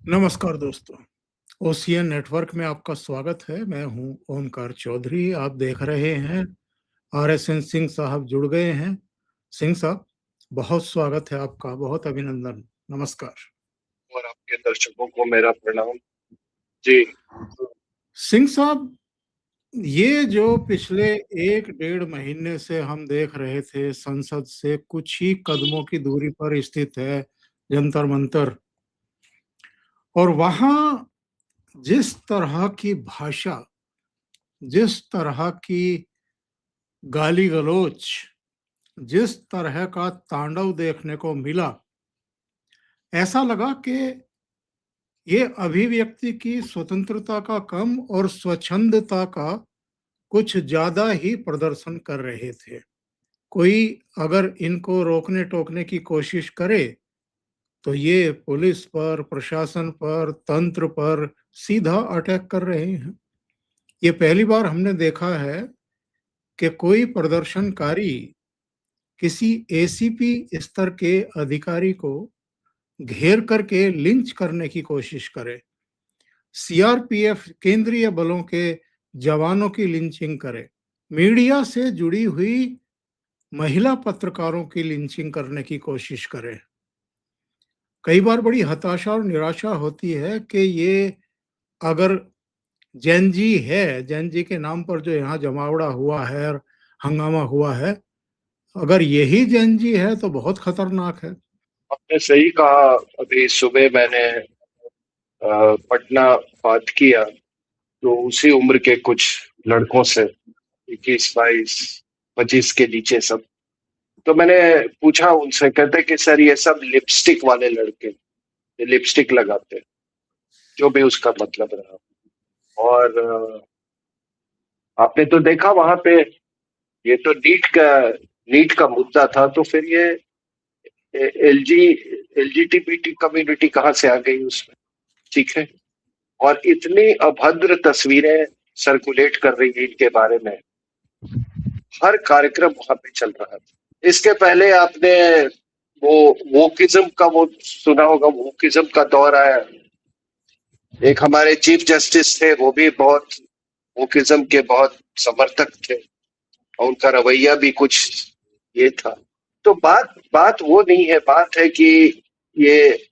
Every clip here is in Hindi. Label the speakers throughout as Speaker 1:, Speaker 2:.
Speaker 1: नमस्कार दोस्तों, ओशियन नेटवर्क में आपका स्वागत है। मैं हूं ओमकार चौधरी। आप देख रहे हैं RSN सिंह साहब जुड़ गए हैं। सिंह साहब, बहुत स्वागत है आपका, बहुत अभिनंदन। नमस्कार।
Speaker 2: और आपके दर्शकों को मेरा प्रणाम। जी।
Speaker 1: सिंह साहब, ये जो पिछले 1 डेढ़ महीने से हम देख रहे थे, संसद से कुछ ही कदमों की दूरी पर स्थित है जंतर मंतर, और वहां जिस तरह की भाषा, जिस तरह की गाली गलौच, जिस तरह का तांडव देखने को मिला, ऐसा लगा कि ये अभिव्यक्ति की स्वतंत्रता का कम और स्वच्छंदता का कुछ ज्यादा ही प्रदर्शन कर रहे थे। कोई अगर इनको रोकने टोकने की कोशिश करे तो ये पुलिस पर, प्रशासन पर, तंत्र पर सीधा अटैक कर रहे हैं। ये पहली बार हमने देखा है कि कोई प्रदर्शनकारी किसी ACP स्तर के अधिकारी को घेर करके लिंच करने की कोशिश करे, CRPF केंद्रीय बलों के जवानों की लिंचिंग करे, मीडिया से जुड़ी हुई महिला पत्रकारों की लिंचिंग करने की कोशिश करे। कई बार बड़ी हताशा और निराशा होती है कि ये अगर जैन जी के नाम पर जो यहाँ जमावड़ा हुआ है और हंगामा हुआ है, अगर यही जैन जी है तो बहुत खतरनाक है।
Speaker 2: आपने सही कहा। अभी सुबह मैंने पटना बात किया तो उसी उम्र के कुछ लड़कों से, 21 22 25 के नीचे सब, तो मैंने पूछा उनसे, कहते कि सर ये सब लिपस्टिक वाले लड़के, ये लिपस्टिक लगाते हैं, जो भी उसका मतलब रहा। और आपने तो देखा वहां पे, ये तो नीट का मुद्दा था, तो फिर ये एलजी एलजीटीबीटी कम्युनिटी कहाँ से आ गई उसमें? ठीक है। और इतनी अभद्र तस्वीरें सर्कुलेट कर रही है इनके बारे में, हर कार्यक्रम वहां पे चल रहा था। इसके पहले आपने वो वोकिज्म का वो सुना होगा, वोकिज्म का दौर आया। एक हमारे चीफ जस्टिस थे, वो भी बहुत वोकिज्म के बहुत समर्थक थे और उनका रवैया भी कुछ ये था। तो बात बात वो नहीं है, बात है कि ये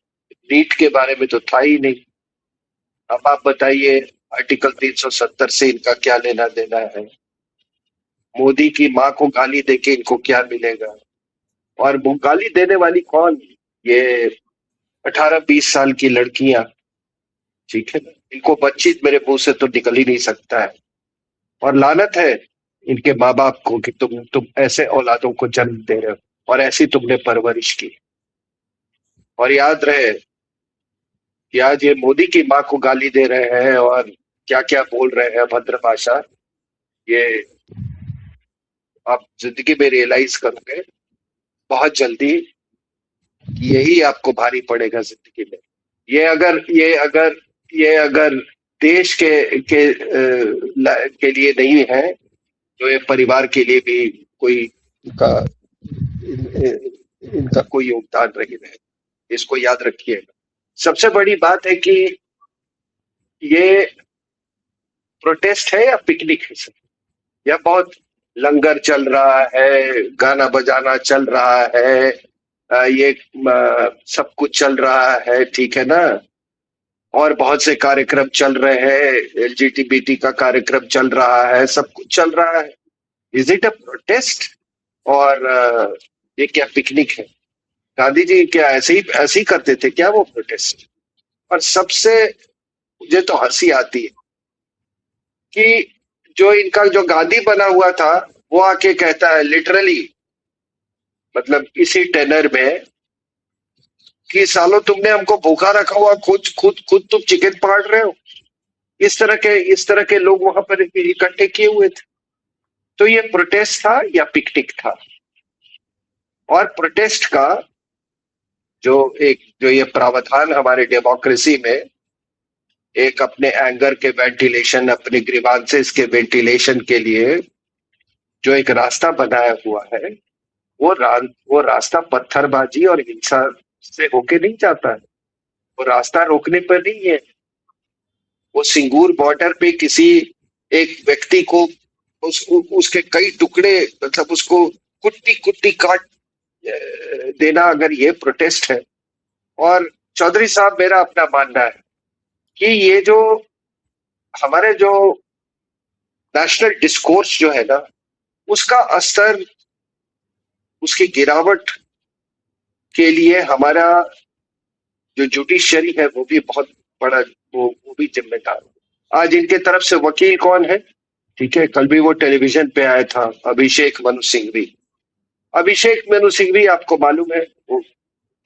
Speaker 2: नीट के बारे में तो था ही नहीं। अब आप बताइए, आर्टिकल 370 से इनका क्या लेना देना है? मोदी की माँ को गाली देके इनको क्या मिलेगा? और वो गाली देने वाली कौन? ये 18 20 साल की लड़कियां। ठीक है ना, इनको बच्ची मेरे मुंह से तो निकल ही नहीं सकता है। और लानत है इनके माँ बाप को कि तुम ऐसे औलादों को जन्म दे रहे हो और ऐसी तुमने परवरिश की। और याद रहे कि आज ये मोदी की माँ को गाली दे रहे हैं और क्या क्या बोल रहे हैं अभद्र भाषा। ये आप जिंदगी में रियलाइज करोगे बहुत जल्दी, यही आपको भारी पड़ेगा जिंदगी में। ये अगर देश के लिए नहीं है, तो ये परिवार के लिए भी कोई इनका इनका कोई योगदान नहीं है। इसको याद रखिएगा। सबसे बड़ी बात है कि ये प्रोटेस्ट है या पिकनिक है सर? या बहुत लंगर चल रहा है, गाना बजाना चल रहा है, ये सब कुछ चल रहा है, ठीक है ना? और बहुत से कार्यक्रम चल रहे हैं, एलजीटीबीटी का कार्यक्रम चल रहा है, सब कुछ चल रहा है। Is it a protest? और ये क्या पिकनिक है? गांधी जी क्या ऐसे ही करते थे क्या वो प्रोटेस्ट? और सबसे मुझे तो हंसी आती है कि जो इनका जो गांधी बना हुआ था, वो आके कहता है लिटरली, मतलब इसी टेनर में, कि सालों तुमने हमको भूखा रखा हुआ, खुद खुद खुद तुम चिकन पाड़ रहे हो। इस तरह के लोग वहां पर इकट्ठे किए हुए थे। तो ये प्रोटेस्ट था या पिकनिक था? और प्रोटेस्ट का जो ये प्रावधान हमारे डेमोक्रेसी में, एक अपने एंगर के वेंटिलेशन, अपने ग्रीवांसेस के वेंटिलेशन के लिए जो एक रास्ता बनाया हुआ है, वो रास्ता पत्थरबाजी और हिंसा से होके नहीं जाता है। वो रास्ता रोकने पर नहीं है, वो सिंगूर बॉर्डर पे किसी एक व्यक्ति को उसके कई टुकड़े, मतलब उसको कुट्टी कुट्टी काट देना, अगर ये प्रोटेस्ट है। और चौधरी साहब, मेरा अपना मानना है कि ये जो हमारे जो नेशनल डिस्कोर्स जो है ना, उसका असर, उसकी गिरावट के लिए हमारा जो जुडिशरी है वो भी बहुत बड़ा, वो भी जिम्मेदार है। आज इनके तरफ से वकील कौन है? ठीक है, कल भी वो टेलीविजन पे आया था, अभिषेक मनु सिंघवी। अभिषेक मनु सिंघवी, आपको मालूम है वो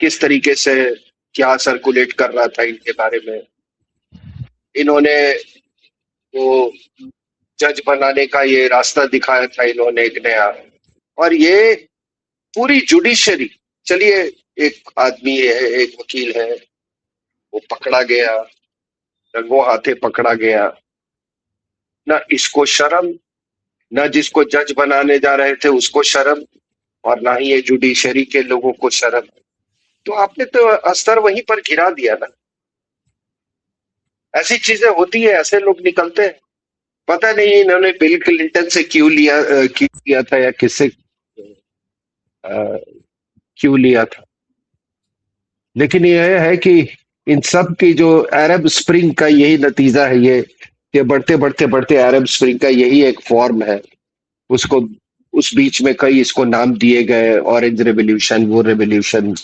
Speaker 2: किस तरीके से क्या सर्कुलेट कर रहा था इनके बारे में। इन्होंने वो जज बनाने का ये रास्ता दिखाया था इन्होंने एक नया। और ये पूरी जुडिशरी, चलिए एक आदमी है, एक वकील है, वो पकड़ा गया, रंगों हाथे पकड़ा गया, ना इसको शर्म, ना जिसको जज बनाने जा रहे थे उसको शर्म, और ना ही ये जुडिशरी के लोगों को शर्म। तो आपने तो अस्तर वहीं पर गिरा दिया ना। ऐसी चीजें होती है, ऐसे लोग निकलते हैं। पता नहीं इन्होंने बिल क्लिंटन से क्यों लिया था, या किससे क्यों लिया था। लेकिन यह है कि इन सब की जो अरब स्प्रिंग का यही नतीजा है, ये कि बढ़ते बढ़ते बढ़ते अरब स्प्रिंग का यही एक फॉर्म है। उसको उस बीच में कई इसको नाम दिए गए, ऑरेंज रेवोल्यूशन, वो रेवोल्यूशन,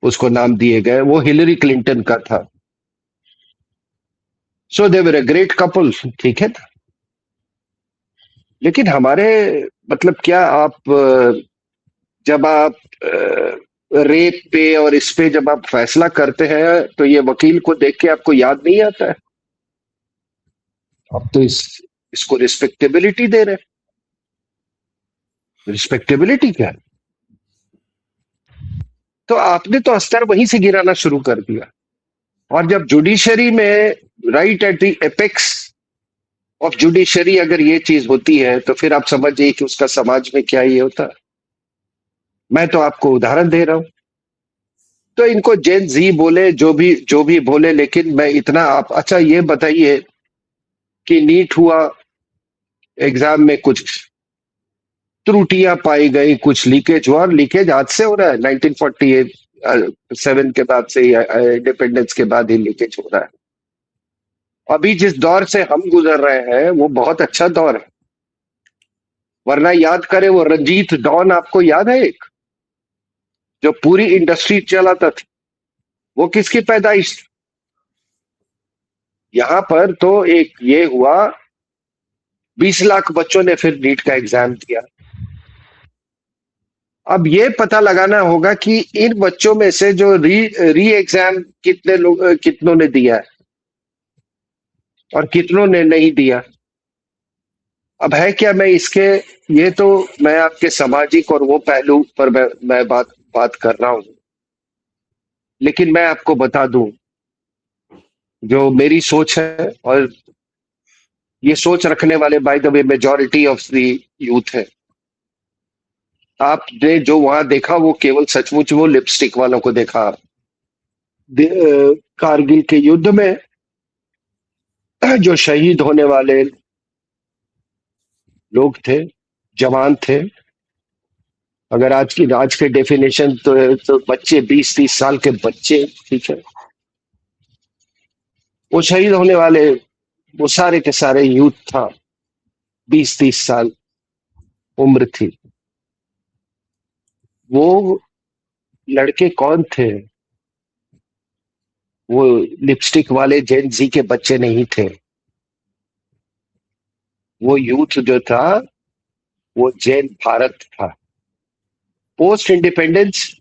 Speaker 2: उसको नाम दिए गए। वो हिलरी क्लिंटन का था। सो दे वर अ ग्रेट कपल, ठीक है ना। लेकिन हमारे, मतलब क्या आप जब आप रेप पे और इस पे जब आप फैसला करते हैं तो ये वकील को देख के आपको याद नहीं आता है? आप तो इसको रिस्पेक्टेबिलिटी दे रहे हैं। रिस्पेक्टेबिलिटी क्या है? तो आपने तो अस्तर वहीं से गिराना शुरू कर दिया। और जब जुडिशरी में, right at the apex of judiciary, अगर ये चीज होती है तो फिर आप समझिए कि उसका समाज में क्या ये होता है। मैं तो आपको उदाहरण दे रहा हूं। तो इनको जेन जी बोले, जो भी बोले, लेकिन मैं इतना, आप अच्छा ये बताइए कि नीट हुआ, एग्जाम में कुछ त्रुटियां पाई गई, कुछ लीकेज हुआ, और लीकेज आज से हो रहा है, 1947 के बाद से, इंडिपेंडेंस के बाद ही लीकेज हो रहा है। अभी जिस दौर से हम गुजर रहे हैं वो बहुत अच्छा दौर है। वरना याद करें, वो रंजीत डॉन आपको याद है, एक जो पूरी इंडस्ट्री चलाता था, वो किसकी पैदाइश थी? यहां पर तो एक ये हुआ, 20 लाख बच्चों ने फिर नीट का एग्जाम दिया। अब ये पता लगाना होगा कि इन बच्चों में से जो री एग्जाम कितनों ने दिया है और कितनों ने नहीं दिया। अब है क्या, मैं इसके, ये तो मैं आपके सामाजिक और वो पहलू पर मैं बात कर रहा हूं। लेकिन मैं आपको बता दूं जो मेरी सोच है, और ये सोच रखने वाले by the way majority of the youth है। आपने जो वहां देखा वो केवल सचमुच वो लिपस्टिक वालों को देखा। कारगिल के युद्ध में जो शहीद होने वाले लोग थे, जवान थे, अगर आज के डेफिनेशन तो बच्चे, 20-30 साल के बच्चे, ठीक है, वो शहीद होने वाले, वो सारे के सारे यूथ था, 20-30 साल उम्र थी। वो लड़के कौन थे? वो लिपस्टिक वाले जेन जी के बच्चे नहीं थे। वो यूथ जो था वो जैन भारत था। पोस्ट इंडिपेंडेंस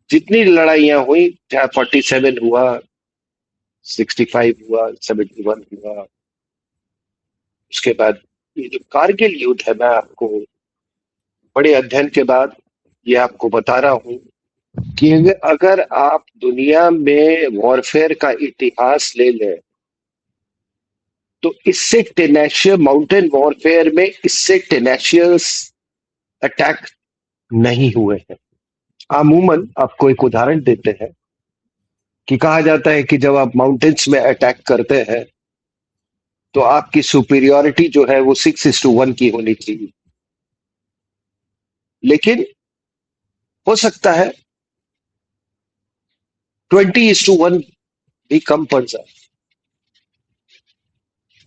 Speaker 2: जितनी लड़ाइयां हुई, चाहे 47 हुआ, 65 हुआ, 71 हुआ, उसके बाद ये जो कारगिल युद्ध है, मैं आपको बड़े अध्ययन के बाद ये आपको बता रहा हूं कि अगर आप दुनिया में वॉरफेयर का इतिहास ले लें तो इससे टेनेशियस, माउंटेन वॉरफेयर में इससे टेनेशियस अटैक नहीं हुए हैं। अमूमन आपको एक उदाहरण देते हैं। कि कहा जाता है कि जब आप माउंटेन्स में अटैक करते हैं तो आपकी सुपीरियोरिटी जो है वो 6:1 की होनी चाहिए, लेकिन हो सकता है 20:1 भी कम पड़ जाए।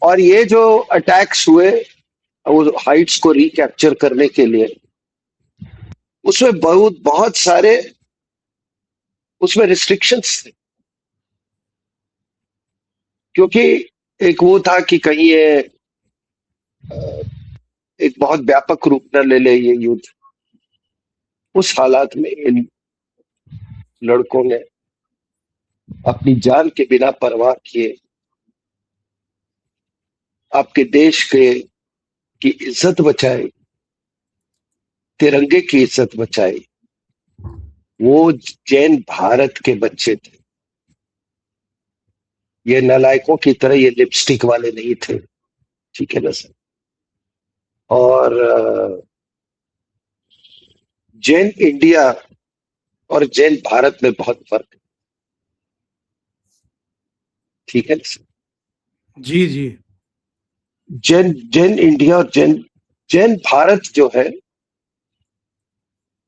Speaker 2: और ये जो अटैक्स हुए वो हाइट्स को रिकैप्चर करने के लिए, उसमें बहुत बहुत सारे उसमें रिस्ट्रिक्शंस थे, क्योंकि एक वो था कि कहीं ये एक बहुत व्यापक रूप न ले ले ये युद्ध। उस हालात में इन लड़कों ने अपनी जान के बिना परवाह किए आपके देश के की इज्जत बचाई, तिरंगे की इज्जत बचाई। वो जैन भारत के बच्चे थे, ये नालायकों की तरह ये लिपस्टिक वाले नहीं थे, ठीक है ना सर। और जैन इंडिया और जैन भारत में बहुत फर्क है, ठीक है ना सर।
Speaker 1: जी जी।
Speaker 2: जैन जैन इंडिया और जैन जैन भारत जो है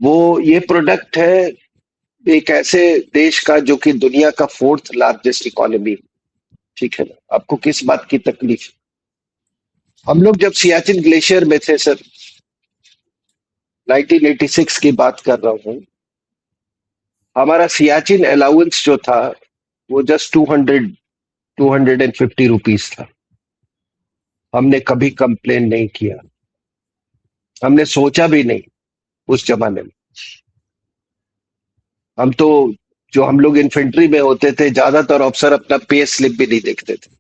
Speaker 2: वो ये प्रोडक्ट है एक ऐसे देश का जो कि दुनिया का 4th लार्जेस्ट इकोनॉमी, ठीक है ना। आपको किस बात की तकलीफ? हम लोग जब सियाचिन ग्लेशियर में थे सर, 1986 की बात कर रहा हूँ, हमारा सियाचिन अलाउंस जो था वो जस्ट 250 रुपीज था। हमने कभी कंप्लेन नहीं किया, हमने सोचा भी नहीं उस जमाने में। हम तो जो हम लोग इन्फेंट्री में होते थे, ज्यादातर अफसर अपना पे स्लिप भी नहीं देखते थे।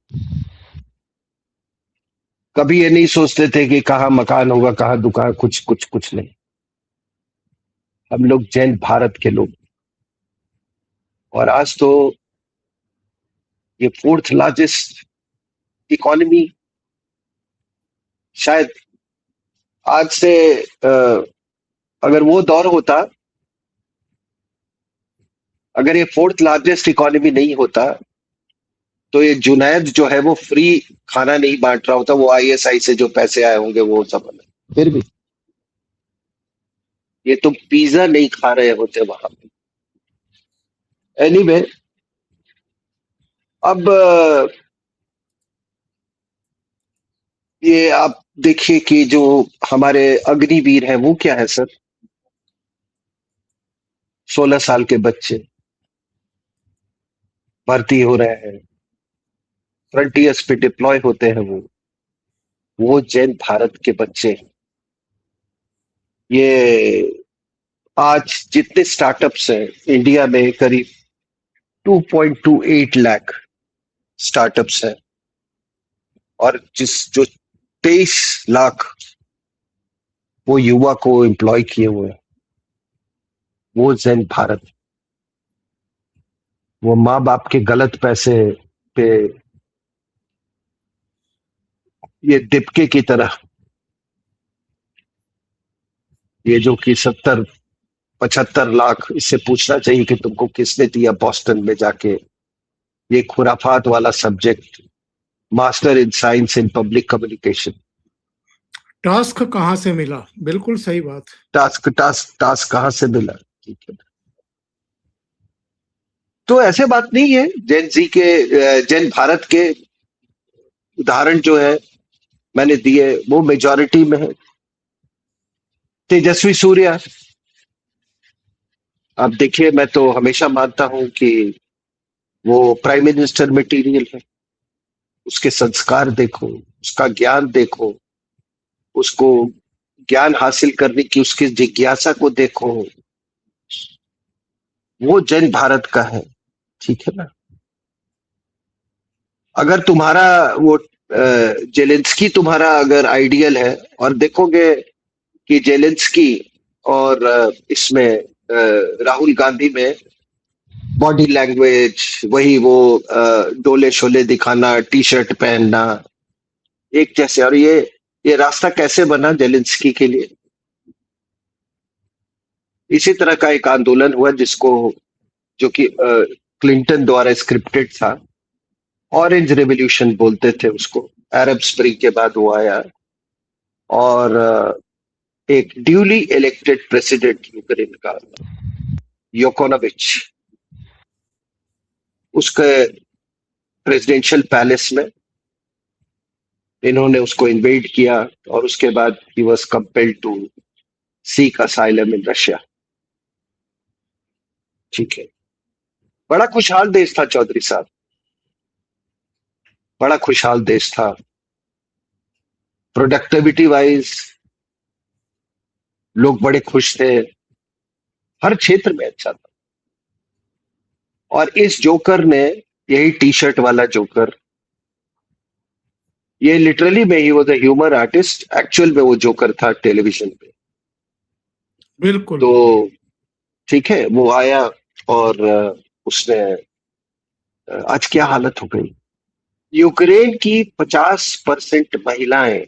Speaker 2: कभी ये नहीं सोचते थे कि कहाँ मकान होगा, कहाँ दुकान, कुछ कुछ कुछ नहीं। हम लोग जैन भारत के लोग, और आज तो ये 4th लार्जेस्ट इकोनॉमी। शायद आज से अगर वो दौर होता, अगर ये 4th लार्जेस्ट इकोनॉमी नहीं होता, तो ये जुनैद जो है वो फ्री खाना नहीं बांट रहा होता, वो आईएसआई से जो पैसे आए होंगे वो सब। फिर भी ये तुम पिज्जा नहीं खा रहे होते वहां पे। एनीवे, अब ये आप देखिए कि जो हमारे अग्निवीर हैं वो क्या है सर। 16 साल के बच्चे भर्ती हो रहे हैं, फ्रंटियर्स पे डिप्लॉय होते हैं, वो जैन भारत के बच्चे हैं। ये आज जितने स्टार्टअप्स हैं इंडिया में, करीब 2.28 लाख स्टार्टअप्स हैं, और जो 23 लाख वो युवा को एम्प्लॉय किए हुए हैं, वो जैन भारत। वो माँ बाप के गलत पैसे पे ये दिपके की तरह, ये जो कि 70-75 लाख, इससे पूछना चाहिए कि तुमको किसने दिया बॉस्टन में जाके ये खुराफात वाला subject, master in science in public communication.
Speaker 1: Task कहाँ से मिला? बिल्कुल सही बात।
Speaker 2: टास्क कहाँ से मिला? ठीक है। तो ऐसे बात नहीं है। जैन भारत के उदाहरण जो है मैंने दिए वो मेजॉरिटी में है। तेजस्वी सूर्या, आप देखिए, मैं तो हमेशा मानता हूं कि वो प्राइम मिनिस्टर मटेरियल है। उसके संस्कार देखो, उसका ज्ञान देखो, उसको ज्ञान हासिल करने की उसकी जिज्ञासा को देखो, वो जैन भारत का है, ठीक है ना। अगर तुम्हारा वो जेलेंस्की तुम्हारा अगर आइडियल है, और देखोगे कि जेलेंस्की और इसमें राहुल गांधी में बॉडी लैंग्वेज, वही वो डोले शोले दिखाना, टी शर्ट पहनना एक जैसे। और ये रास्ता कैसे बना जेलेंस्की के लिए? इसी तरह का एक आंदोलन हुआ जिसको, जो कि क्लिंटन द्वारा स्क्रिप्टेड था। ऑरेंज रेवोल्यूशन बोलते थे उसको, अरब स्प्रिंग के बाद वो आया। और एक ड्यूली इलेक्टेड प्रेसिडेंट यूक्रेन का, योकोनोविच, उसके प्रेसिडेंशियल पैलेस में इन्होंने उसको इन्वेड किया, और उसके बाद ही was compelled to seek asylum in Russia. ठीक है, बड़ा खुशहाल देश था चौधरी साहब, बड़ा खुशहाल देश था। प्रोडक्टिविटी वाइज लोग बड़े खुश थे, हर क्षेत्र में अच्छा था। और इस जोकर ने, यही टी शर्ट वाला जोकर, ये लिटरली में he was a humour artist, actual में वो जोकर था टेलीविजन पे।
Speaker 1: बिल्कुल।
Speaker 2: तो ठीक है, वो आया और उसने आज क्या हालत हो गई। यूक्रेन की 50% महिलाएं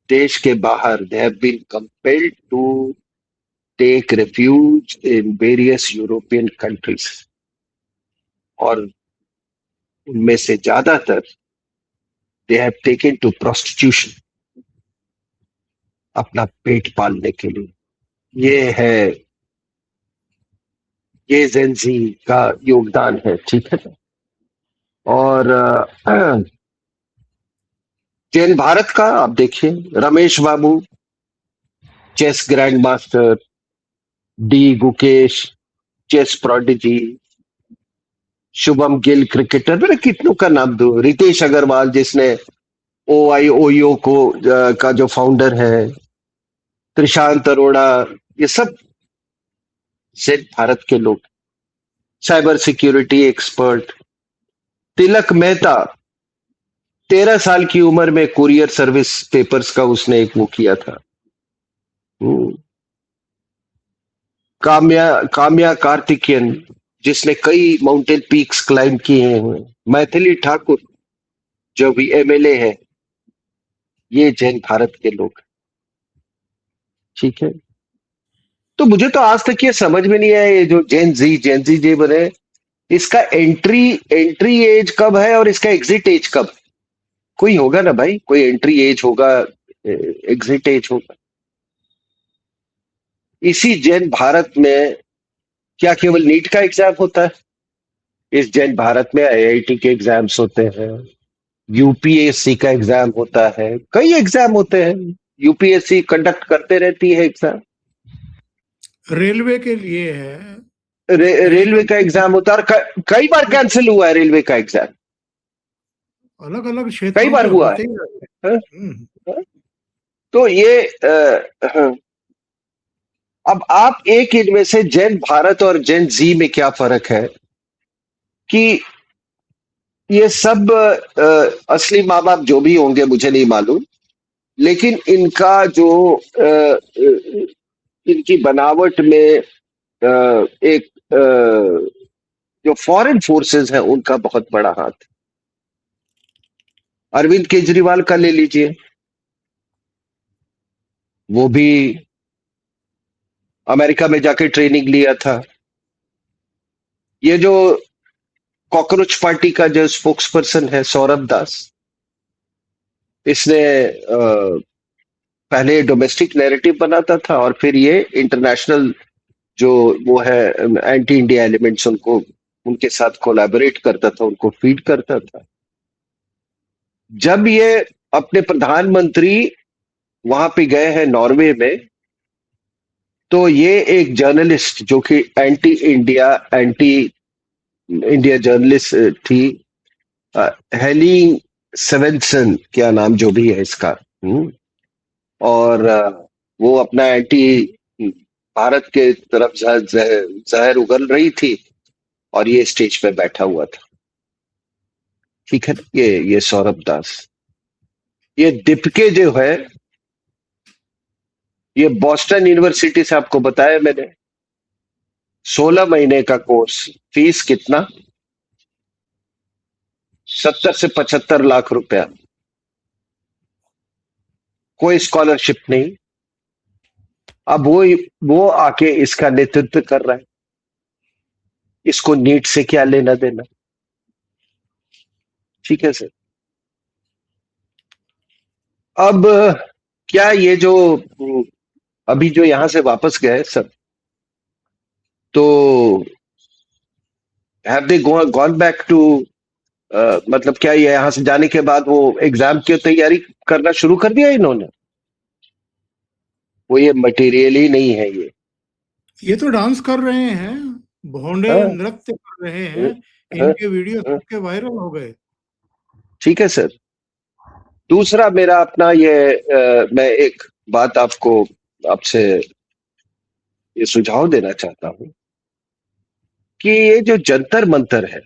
Speaker 2: देश के बाहर, they have been compelled to take refuge in various European countries, और उनमें से ज्यादातर they have taken to prostitution, अपना पेट पालने के लिए। ये है, ये जेंजी का योगदान है। ठीक है, और जैन भारत का आप देखिए, Ramesh Babu chess grand master, D Gukesh chess prodigy, Shubham Gill cricketer, मैंने कितनों का नाम दूं, रितेश अग्रवाल जिसने OIOU को का जो फाउंडर है, त्रिशांत अरोड़ा, ये सब जेन भारत के लोग। साइबर सिक्योरिटी एक्सपर्ट तिलक मेहता, 13 साल की उम्र में कुरियर सर्विस पेपर्स का उसने एक वो किया था। काम्या काम्या कार्तिकेयन, जिसने कई माउंटेन पीक्स क्लाइंब किए हैं। मैथिली ठाकुर जो भी MLA है, ये जैन भारत के लोग। ठीक है, तो मुझे तो आज तक ये समझ में नहीं आया, ये जो जेन जी जे बने, इसका एंट्री एज कब है और इसका एग्जिट एज कब? कोई होगा ना भाई, कोई एंट्री एज होगा, एग्जिट एज होगा। इसी जैन भारत में क्या केवल नीट का एग्जाम होता है? इस जैन भारत में IIT के एग्जाम्स होते हैं, UPSC का एग्जाम होता है, कई एग्जाम होते हैं। UPSC कंडक्ट करते रहती है एग्जाम।
Speaker 1: रेलवे के लिए है,
Speaker 2: रेलवे का एग्जाम होता है, और कई बार कैंसिल हुआ है रेलवे का एग्जाम,
Speaker 1: अलग अलग
Speaker 2: कई
Speaker 1: क्षेत्रों
Speaker 2: बार
Speaker 1: पे
Speaker 2: हुआ
Speaker 1: होते
Speaker 2: है।
Speaker 1: ही रहते हैं।
Speaker 2: तो ये अब आप एक इनमें से जैन भारत और जैन जी में क्या फर्क है कि ये सब असली माँ बाप जो भी होंगे मुझे नहीं मालूम, लेकिन इनका जो इनकी बनावट में एक जो फॉरेन फोर्सेस है उनका बहुत बड़ा हाथ। अरविंद केजरीवाल का ले लीजिए, वो भी अमेरिका में जाके ट्रेनिंग लिया था। ये जो कॉकरोच पार्टी का जो स्पोक्स पर्सन है सौरभ दास, इसने पहले डोमेस्टिक नैरेटिव बनाता था और फिर ये इंटरनेशनल जो वो है एंटी इंडिया एलिमेंट्स, उनको उनके साथ कोलैबोरेट करता था, उनको फीड करता था। जब ये अपने प्रधानमंत्री वहां पे गए हैं नॉर्वे में, तो ये एक जर्नलिस्ट जो कि एंटी इंडिया जर्नलिस्ट थी, हेली सेवेंसन, क्या नाम जो भी है इसका, और वो अपना एंटी भारत के तरफ जहर उगल रही थी, और ये स्टेज पे बैठा हुआ था। ठीक है, ये सौरभ दास। ये दीपके जो है, ये बॉस्टन यूनिवर्सिटी से, आपको बताया मैंने, 16 महीने का कोर्स, फीस कितना? 70 से 75 लाख रुपया, कोई स्कॉलरशिप नहीं। अब वो आके इसका नेतृत्व कर रहा है। इसको नीट से क्या लेना देना? ठीक है सर। अब क्या ये जो अभी जो यहां से वापस गए सब, तो have they gone back to, मतलब क्या ये यहां से जाने के बाद वो एग्जाम की तैयारी करना शुरू कर दिया इन्होंने? वो ये मटेरियल ही नहीं है
Speaker 1: ये तो डांस कर रहे हैं, भोंडे
Speaker 2: हाँ,
Speaker 1: नृत्य कर रहे
Speaker 2: हाँ,
Speaker 1: हैं,
Speaker 2: हाँ,
Speaker 1: इनके वीडियो
Speaker 2: हाँ।
Speaker 1: सबके वायरल हो गए।
Speaker 2: ठीक है सर। दूसरा मेरा अपना ये मैं एक बात आपको आपसे ये सुझाव देना चाहता हूं कि ये जो जंतर मंतर है,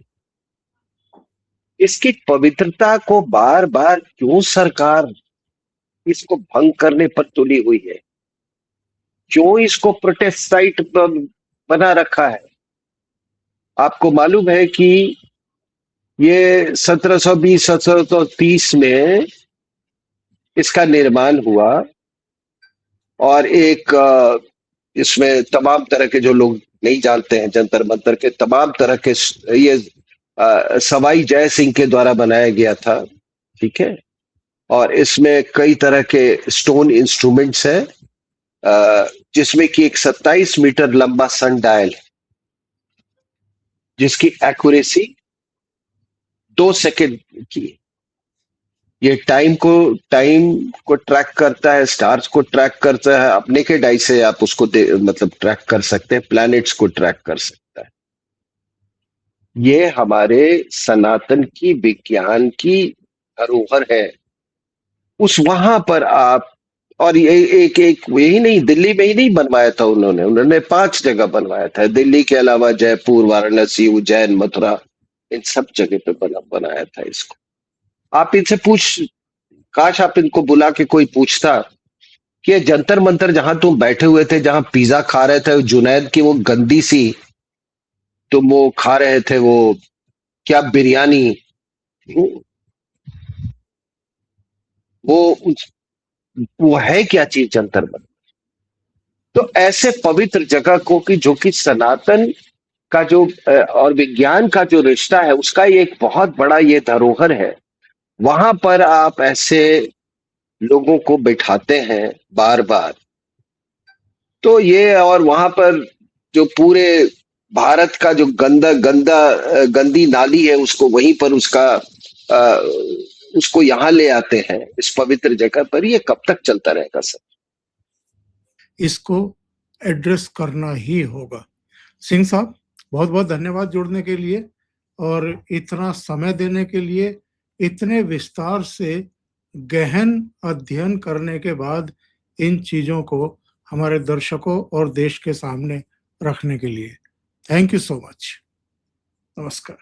Speaker 2: इसकी पवित्रता को बार बार क्यों सरकार इसको भंग करने पर तुली हुई है? क्यों इसको प्रोटेस्ट साइट बना रखा है? आपको मालूम है कि ये 1720 1730 में इसका निर्माण हुआ, और एक इसमें तमाम तरह के, जो लोग नहीं जानते हैं, जंतर मंतर के तमाम तरह के ये सवाई जय सिंह के द्वारा बनाया गया था। ठीक है। और इसमें कई तरह के स्टोन इंस्ट्रूमेंट्स हैं, जिसमें कि एक 27 मीटर लंबा सन डायल है, जिसकी एक्यूरेसी 2 सेकंड की है। ये टाइम को ट्रैक करता है, स्टार्स को ट्रैक करता है, अपने के डाई से आप उसको मतलब ट्रैक कर सकते हैं, प्लैनेट्स को ट्रैक कर सकता है। ये हमारे सनातन की विज्ञान की धरोहर है। उस वहां पर आप, और ये एक एक यही नहीं, दिल्ली में ही नहीं बनवाया था उन्होंने 5 जगह बनवाया था। दिल्ली के अलावा जयपुर, वाराणसी, उज्जैन, मथुरा, इन सब जगह पे बनाया था इसको। आप इनसे काश आप इनको बुला के कोई पूछता कि ये जंतर मंतर जहां तुम बैठे हुए थे, जहां पिज्जा खा रहे थे, जुनैद की वो गंदी सी तुम वो खा रहे थे, वो क्या बिरयानी, वो वो है क्या चीज जंतर मंतर? तो ऐसे पवित्र जगह को, कि जो कि सनातन का जो और विज्ञान का जो रिश्ता है, उसका ये एक बहुत बड़ा ये धरोहर है, वहां पर आप ऐसे लोगों को बिठाते हैं बार बार। तो ये, और वहां पर जो पूरे भारत का जो गंदा गंदा गंदी नाली है, उसको वहीं पर अ, उसको यहाँ ले आते हैं इस पवित्र जगह पर। ये कब तक चलता रहेगा सर?
Speaker 1: इसको एड्रेस करना ही होगा। सिंह साहब, बहुत बहुत धन्यवाद जुड़ने के लिए और इतना समय देने के लिए, इतने विस्तार से गहन अध्ययन करने के बाद इन चीजों को हमारे दर्शकों और देश के सामने रखने के लिए। Thank you so much. नमस्कार।